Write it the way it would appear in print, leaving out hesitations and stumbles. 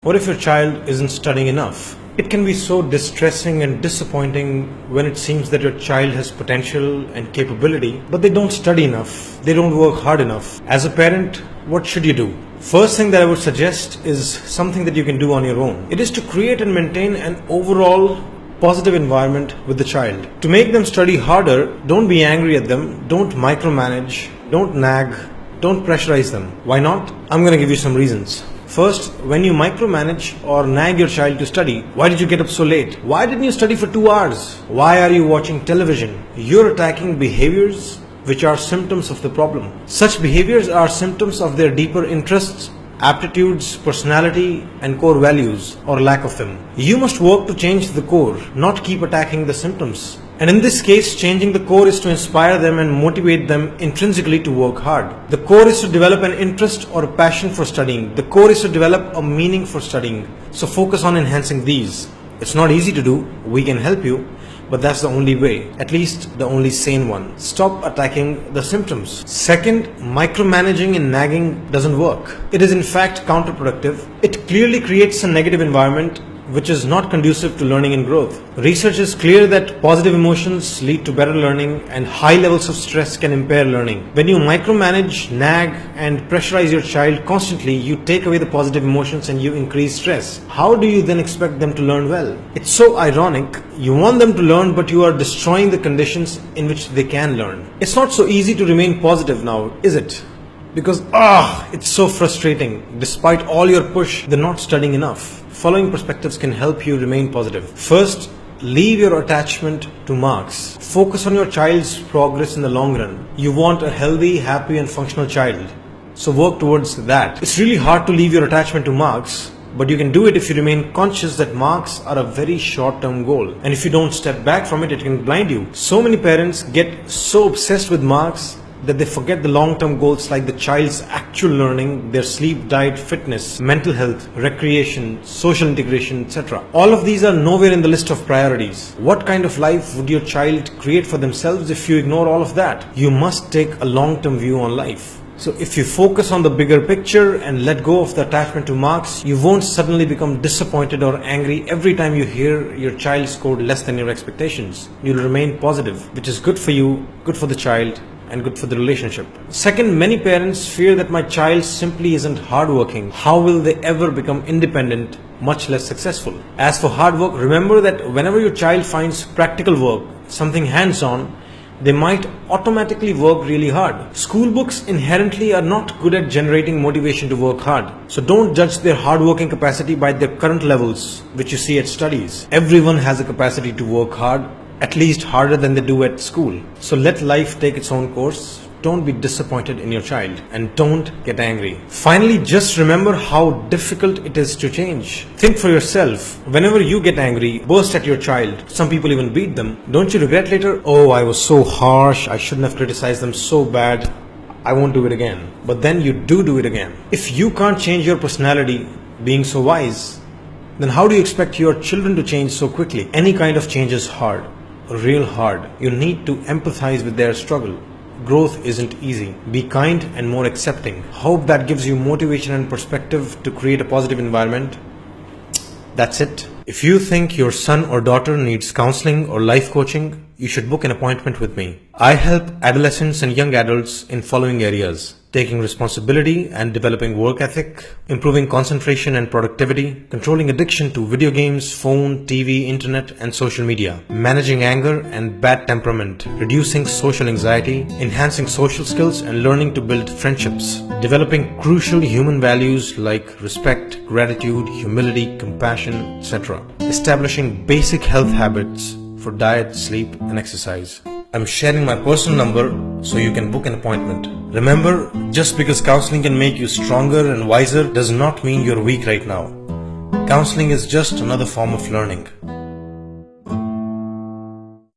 What if your child isn't studying enough? It can be so distressing and disappointing when it seems that your child has potential and capability, but they don't study enough. They don't work hard enough. As a parent, what should you do? First thing that I would suggest is something that you can do on your own. It is to create and maintain an overall positive environment with the child. To make them study harder, don't be angry at them, don't micromanage, don't nag, don't pressurize them. Why not? I'm going to give you some reasons. First, when you micromanage or nag your child to study, why did you get up so late? Why didn't you study for 2 hours? Why are you watching television? You're attacking behaviors which are symptoms of the problem. Such behaviors are symptoms of their deeper interests, aptitudes, personality, and core values, or lack of them. You must work to change the core, not keep attacking the symptoms. And in this case, changing the core is to inspire them and motivate them intrinsically to work hard. The core is to develop an interest or a passion for studying. The core is to develop a meaning for studying. So focus on enhancing these. It's not easy to do. We can help you. But that's the only way, at least the only sane one. Stop attacking the symptoms. Second, micromanaging and nagging doesn't work. It is in fact counterproductive. It clearly creates a negative environment which is not conducive to learning and growth. Research is clear that positive emotions lead to better learning and high levels of stress can impair learning. When you micromanage, nag and pressurize your child constantly, you take away the positive emotions and you increase stress. How do you then expect them to learn well? It's so ironic. You want them to learn, but you are destroying the conditions in which they can learn. It's not so easy to remain positive now, is it? Because it's so frustrating. Despite all your push, they're not studying enough. Following perspectives can help you remain positive. First, leave your attachment to marks. Focus on your child's progress in the long run. You want a healthy, happy and functional child. So work towards that. It's really hard to leave your attachment to marks, but you can do it if you remain conscious that marks are a very short-term goal. And if you don't step back from it, it can blind you. So many parents get so obsessed with marks that they forget the long-term goals like the child's actual learning, their sleep, diet, fitness, mental health, recreation, social integration, etc. All of these are nowhere in the list of priorities. What kind of life would your child create for themselves if you ignore all of that? You must take a long-term view on life. So if you focus on the bigger picture and let go of the attachment to marks, you won't suddenly become disappointed or angry every time you hear your child scored less than your expectations. You'll remain positive, which is good for you, good for the child, and good for the relationship. Second, many parents fear that my child simply isn't hardworking. How will they ever become independent, much less successful? As for hard work, remember that whenever your child finds practical work, something hands-on, they might automatically work really hard. School books inherently are not good at generating motivation to work hard. So don't judge their hardworking capacity by their current levels, which you see at studies. Everyone has a capacity to work hard, at least harder than they do at school. So let life take its own course. Don't be disappointed in your child and don't get angry. Finally, just remember how difficult it is to change. Think for yourself. Whenever you get angry, burst at your child, some people even beat them, don't you regret later? Oh, I was so harsh. I shouldn't have criticized them so bad. I won't do it again. But then you do it again. If you can't change your personality, being so wise, then how do you expect your children to change so quickly? Any kind of change is hard. Real hard. You need to empathize with their struggle. Growth isn't easy. Be kind and more accepting. Hope that gives you motivation and perspective to create a positive environment. That's it. If you think your son or daughter needs counseling or life coaching, you should book an appointment with me. I help adolescents and young adults in following areas: taking responsibility and developing work ethic, improving concentration and productivity, controlling addiction to video games, phone, TV, internet, and social media, managing anger and bad temperament, reducing social anxiety, enhancing social skills and learning to build friendships, developing crucial human values like respect, gratitude, humility, compassion, etc., establishing basic health habits for diet, sleep, and exercise. I'm sharing my personal number so you can book an appointment. Remember, just because counseling can make you stronger and wiser does not mean you're weak right now. Counseling is just another form of learning.